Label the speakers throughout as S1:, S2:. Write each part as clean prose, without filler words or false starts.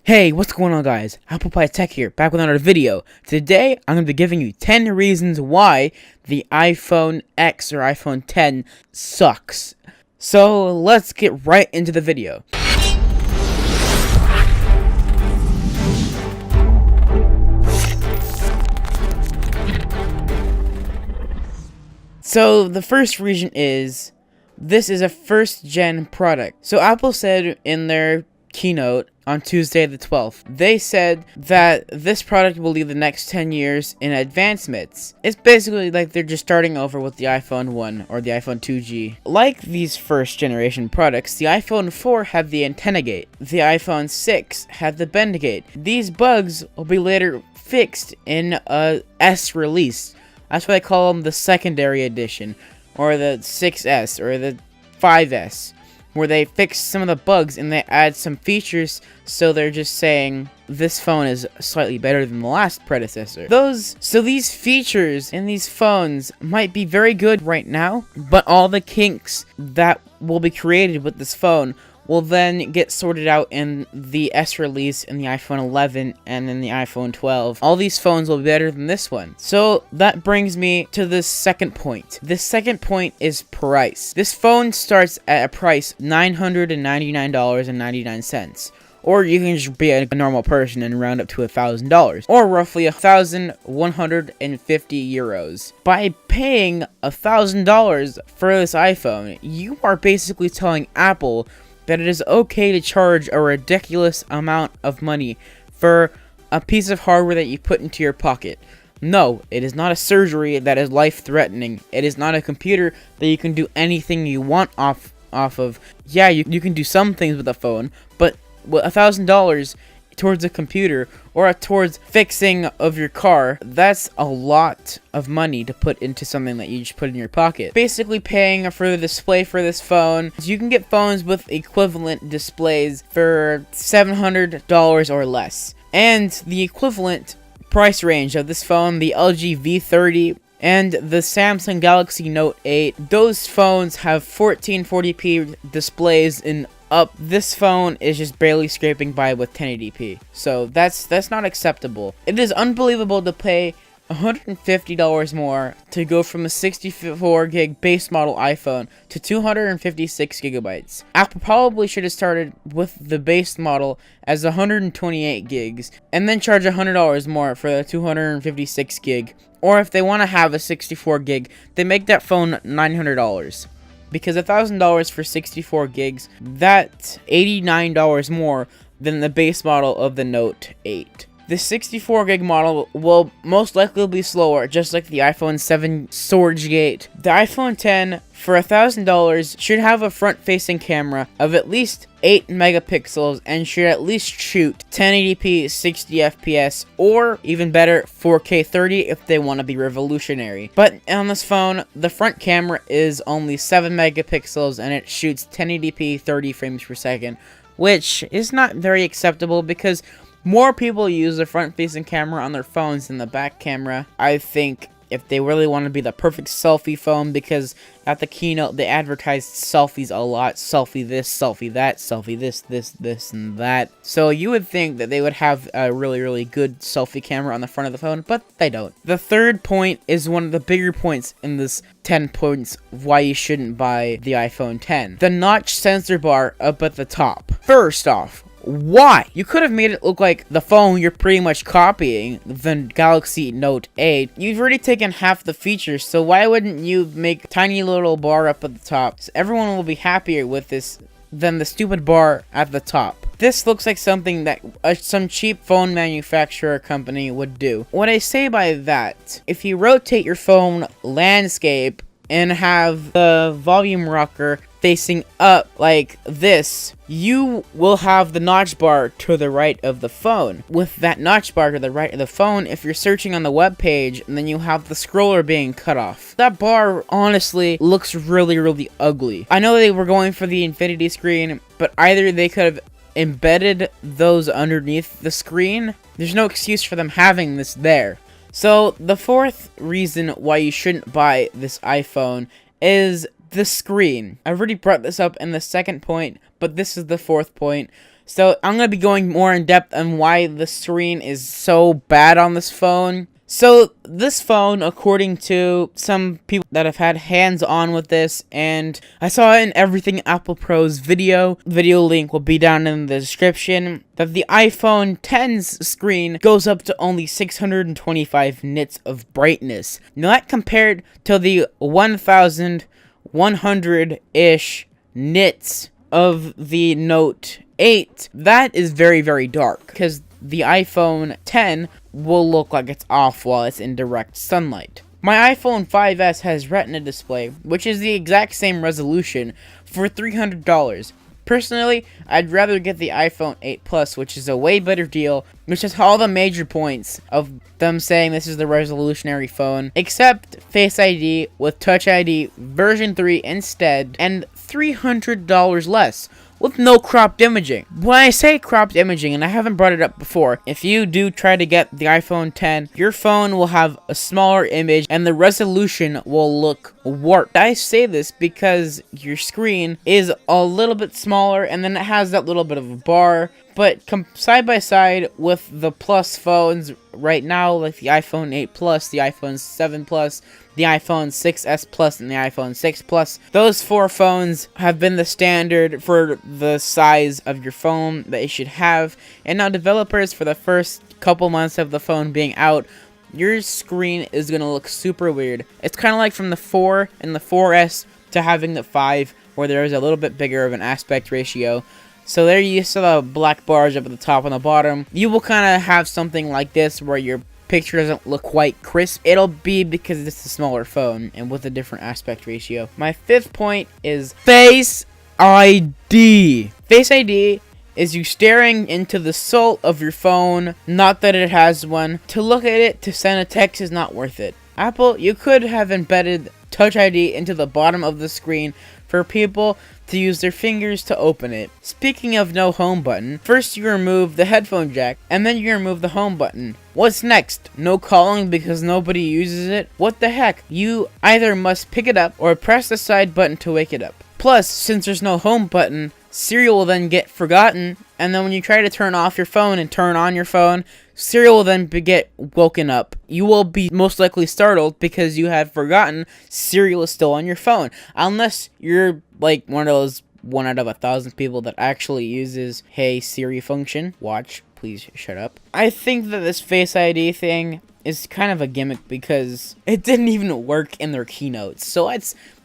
S1: Hey, what's going on, guys? Apple Pie Tech here, back with another video. Today, I'm going to be giving you 10 reasons why the iPhone X or iPhone 10 sucks. So, let's get right into the video. So, the first reason is, this is a first-gen product. So, Apple said in their keynote on Tuesday the 12th, they said that this product will lead the next 10 years in advancements. It's basically like they're just starting over with the iPhone 1 or the iPhone 2G. Like these first generation products, the iPhone 4 had the antenna gate. The iPhone 6 had the bend gate. These bugs will be later fixed in a S release. That's why they call them the secondary edition, or the 6S, or the 5S. Where they fix some of the bugs and they add some features, so they're just saying this phone is slightly better than the last predecessor. So these features in these phones might be very good right now, but all the kinks that will be created with this phone will then get sorted out in the S release, in the iPhone 11, and in the iPhone 12. All these phones will be better than this one. So that brings me to the second point. The second point is price. This phone starts at a price $999.99. Or you can just be a normal person and round up to $1,000, or roughly 1,150 euros. By paying $1,000 for this iPhone, you are basically telling Apple that it is okay to charge a ridiculous amount of money for a piece of hardware that you put into your pocket. No, it is not a surgery that is life-threatening. It is not a computer that you can do anything you want off of. Yeah, you can do some things with a phone, but with $1,000 towards a computer or towards fixing of your car, that's a lot of money to put into something that you just put in your pocket. Basically paying for the display for this phone. You can get phones with equivalent displays for $700 or less. And the equivalent price range of this phone, the LG V30 and the Samsung Galaxy Note 8, those phones have 1440p displays in up. This phone is just barely scraping by with 1080p. So that's not acceptable. It is unbelievable to pay $150 more to go from a 64 gig base model iPhone to 256 gigabytes. Apple probably should have started with the base model as 128 gigs and then charge $100 more for the 256 gig. Or if they want to have a 64 gig, they make that phone $900. Because $1,000 for 64 gigs, that's $89 more than the base model of the Note 8. The 64 gig model will most likely be slower, just like the iPhone 7 storage gate. The iPhone 10 for $1,000 should have a front-facing camera of at least 8 megapixels and should at least shoot 1080p 60 fps, or even better 4K 30 if they want to be revolutionary. But on this phone, the front camera is only 7 megapixels and it shoots 1080p 30 frames per second, which is not very acceptable because more people use the front-facing camera on their phones than the back camera. I think if they really want to be the perfect selfie phone, because at the keynote they advertised selfies a lot. Selfie this, selfie that, selfie this, and that. So you would think that they would have a really good selfie camera on the front of the phone, but they don't. The third point is one of the bigger points in this 10 points why you shouldn't buy the iPhone 10. The notch sensor bar up at the top. First off, why? You could have made it look like the phone you're pretty much copying, the Galaxy Note 8. You've already taken half the features, so why wouldn't you make a tiny little bar up at the top? So everyone will be happier with this than the stupid bar at the top. This looks like something that some cheap phone manufacturer company would do. What I say by that, if you rotate your phone landscape and have the volume rocker facing up like this, you will have the notch bar to the right of the phone. With that notch bar to the right of the phone, if you're searching on the web page and then you have the scroller being cut off, that bar honestly looks really ugly. I know they were going for the infinity screen, but either they could have embedded those underneath the screen. There's no excuse for them having this there. So the fourth reason why you shouldn't buy this iPhone is the screen. I already brought this up in the second point, but this is the fourth point. So I'm going to be going more in depth on why the screen is so bad on this phone. So this phone, according to some people that have had hands-on with this, and I saw it in Everything Apple Pro's video link will be down in the description, that the iPhone X's screen goes up to only 625 nits of brightness. Now that compared to the 1,100-ish nits of the Note 8, that is very, very dark, because the iPhone X will look like it's off while it's in direct sunlight. My iPhone 5S has Retina display, which is the exact same resolution, for $300. Personally, I'd rather get the iPhone 8 Plus, which is a way better deal, which has all the major points of them saying this is the resolutionary phone, except Face ID with Touch ID version 3 instead, and $300 less, with no cropped imaging. When I say cropped imaging, and I haven't brought it up before, if you do try to get the iPhone X, your phone will have a smaller image and the resolution will look warped. I say this because your screen is a little bit smaller and then it has that little bit of a bar, but side by side with the Plus phones right now, like the iPhone 8 Plus, the iPhone 7 Plus, the iPhone 6s Plus, and the iPhone 6 Plus, those four phones have been the standard for the size of your phone that you should have. And now developers, for the first couple months of the phone being out, your screen is going to look super weird. It's kind of like from the 4 and the 4S to having the 5, where there is a little bit bigger of an aspect ratio. So there you saw the black bars up at the top and the bottom. You will kind of have something like this where your picture doesn't look quite crisp. It'll be because it's a smaller phone and with a different aspect ratio. My fifth point is Face ID. Face ID is you staring into the soul of your phone, not that it has one. To look at it to send a text is not worth it. Apple, you could have embedded Touch ID into the bottom of the screen for people to use their fingers to open it. Speaking of no home button, first you remove the headphone jack, and then you remove the home button. What's next? No calling because nobody uses it? What the heck? You either must pick it up or press the side button to wake it up. Plus, since there's no home button, Siri will then get forgotten, and then when you try to turn off your phone and turn on your phone, Siri will then get woken up. You will be most likely startled because you have forgotten Siri is still on your phone. Unless you're like one of those 1 out of 1,000 people that actually uses Hey Siri function. Watch, please shut up. I think that this Face ID thing is kind of a gimmick because it didn't even work in their keynotes. So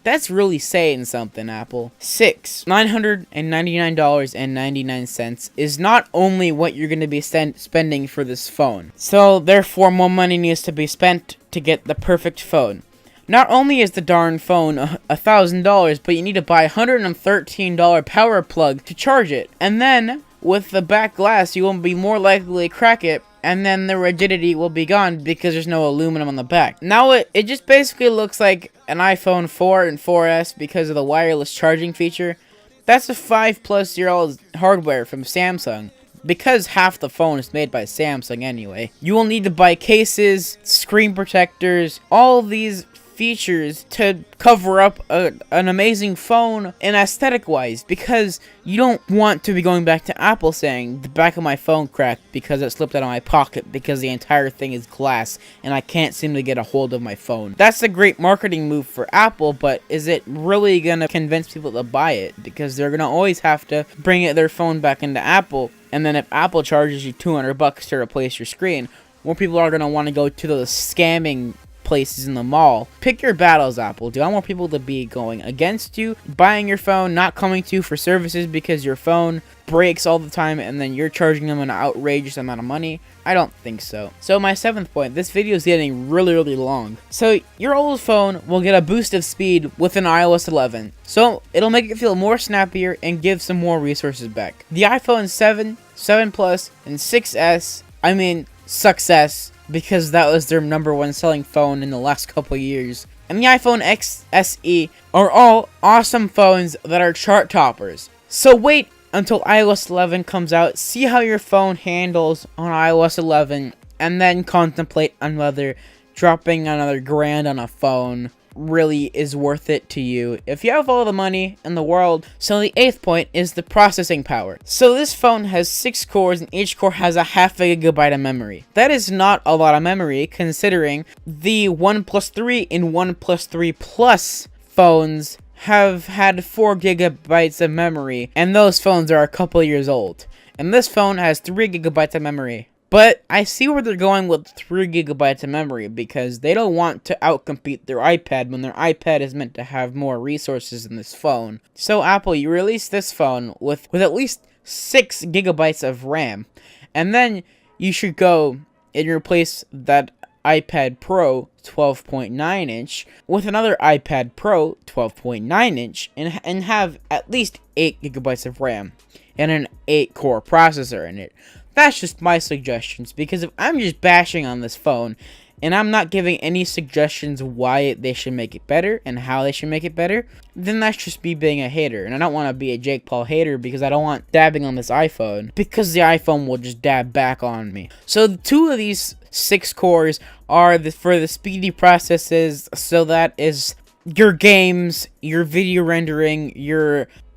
S1: that's really saying something, Apple. $999.99 is not only what you're going to be spending for this phone. So, therefore, more money needs to be spent to get the perfect phone. Not only is the darn phone $1,000, but you need to buy a $113 power plug to charge it. And then, with the back glass, you will be more likely to crack it, and then the rigidity will be gone because there's no aluminum on the back. Now it just basically looks like an iPhone 4 and 4S because of the wireless charging feature. That's a 5+ year old hardware from Samsung, because half the phone is made by Samsung anyway. You will need to buy cases, screen protectors, all these features to cover up an amazing phone and aesthetic wise, because you don't want to be going back to Apple saying the back of my phone cracked because it slipped out of my pocket because the entire thing is glass and I can't seem to get a hold of my phone. That's a great marketing move for Apple, but is it really gonna convince people to buy it? Because they're gonna always have to bring their phone back into Apple, and then if Apple charges you $200 to replace your screen, more people are gonna want to go to those scamming places in the mall. Pick your battles, Apple. Do I want people to be going against you, buying your phone, not coming to you for services because your phone breaks all the time and then you're charging them an outrageous amount of money? I don't think so. So my seventh point, this video is getting really long. So your old phone will get a boost of speed with an iOS 11. So it'll make it feel more snappier and give some more resources back. The iPhone 7, 7 Plus, and 6S, I mean success, because that was their #1 selling phone in the last couple years, and the iPhone X SE are all awesome phones that are chart toppers. So wait until iOS 11 comes out, see how your phone handles on iOS 11, and then contemplate on whether dropping another grand on a phone really is worth it to you if you have all the money in the world. So the 8th point is the processing power. So this phone has 6 cores and each core has a ½ gigabyte of memory. That is not a lot of memory considering the OnePlus 3 and OnePlus 3 Plus phones have had 4 gigabytes of memory, and those phones are a couple years old. And this phone has 3 gigabytes of memory. But I see where they're going with 3 gigabytes of memory because they don't want to outcompete their iPad when their iPad is meant to have more resources than this phone. So Apple, you release this phone with at least 6 gigabytes of RAM. And then you should go and replace that iPad Pro 12.9 inch with another iPad Pro 12.9 inch and have at least 8 gigabytes of RAM and an 8-core processor in it. That's just my suggestions, because if I'm just bashing on this phone and I'm not giving any suggestions why they should make it better and how they should make it better, then that's just me being a hater. And I don't want to be a Jake Paul hater because I don't want dabbing on this iPhone, because the iPhone will just dab back on me. So 2 of these 6 cores are for the speedy processes, so that is your games, your video rendering,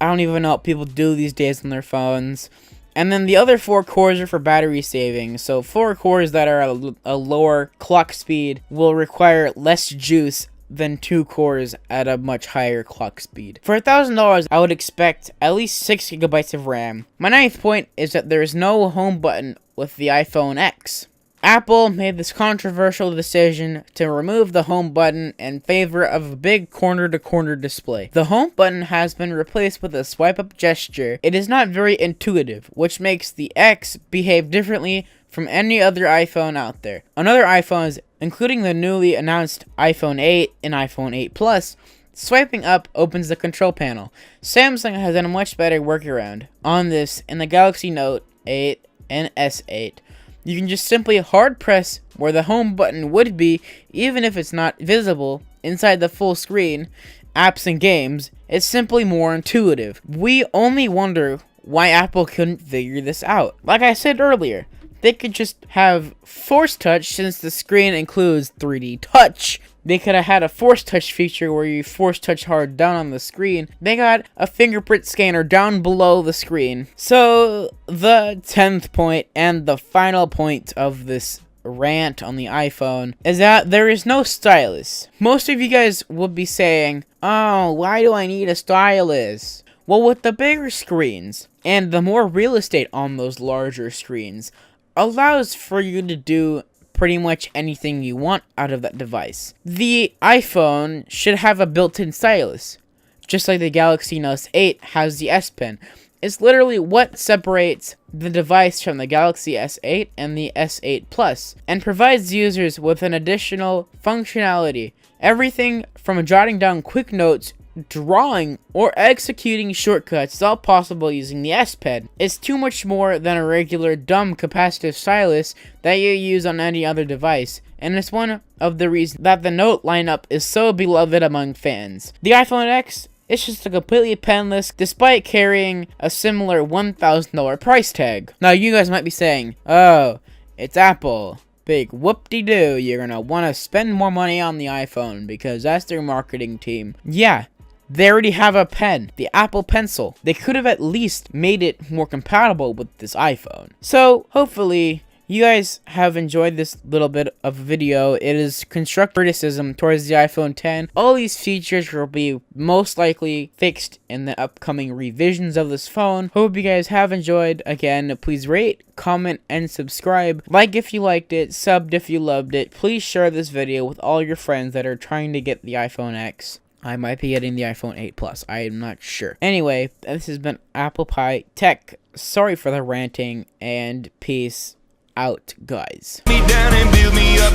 S1: I don't even know what people do these days on their phones. And then the other 4 cores are for battery saving. So 4 cores that are a lower clock speed will require less juice than 2 cores at a much higher clock speed. For $1,000, I would expect at least 6 gigabytes of RAM. My 9th point is that there is no home button with the iPhone X. Apple made this controversial decision to remove the home button in favor of a big corner-to-corner display. The home button has been replaced with a swipe-up gesture. It is not very intuitive, which makes the X behave differently from any other iPhone out there. On other iPhones, including the newly announced iPhone 8 and iPhone 8 Plus, swiping up opens the control panel. Samsung has done a much better workaround on this in the Galaxy Note 8 and S8. You can just simply hard press where the home button would be, even if it's not visible inside the full screen. Apps and games, it's simply more intuitive. We only wonder why Apple couldn't figure this out. Like I said earlier, they could just have Force Touch since the screen includes 3D touch. They could have had a Force Touch feature where you Force Touch hard down on the screen. They got a fingerprint scanner down below the screen. So, the 10th point and the final point of this rant on the iPhone is that there is no stylus. Most of you guys would be saying, oh, why do I need a stylus? Well, with the bigger screens and the more real estate on those larger screens allows for you to do pretty much anything you want out of that device. The iPhone should have a built-in stylus, just like the Galaxy Note 8 has the S Pen. It's literally what separates the device from the Galaxy S8 and the S8 Plus, and provides users with an additional functionality. Everything from jotting down quick notes, drawing, or executing shortcuts is all possible using the S Pen. It's too much more than a regular dumb capacitive stylus that you use on any other device, and it's one of the reasons that the Note lineup is so beloved among fans. The iPhone X, it's just a completely penless, despite carrying a similar $1,000 price tag. Now you guys might be saying, oh, it's Apple. Big whoop-de-doo, you're gonna want to spend more money on the iPhone because that's their marketing team. Yeah, they already have a pen, the Apple Pencil. They could have at least made it more compatible with this iPhone. So, hopefully, you guys have enjoyed this little bit of a video. It is constructive criticism towards the iPhone X. All these features will be most likely fixed in the upcoming revisions of this phone. Hope you guys have enjoyed. Again, please rate, comment, and subscribe. Like if you liked it, subbed if you loved it. Please share this video with all your friends that are trying to get the iPhone X. I might be getting the iPhone 8 Plus. I am not sure. Anyway, this has been Apple Pie Tech. Sorry for the ranting, and peace out, guys. Me down and build me up.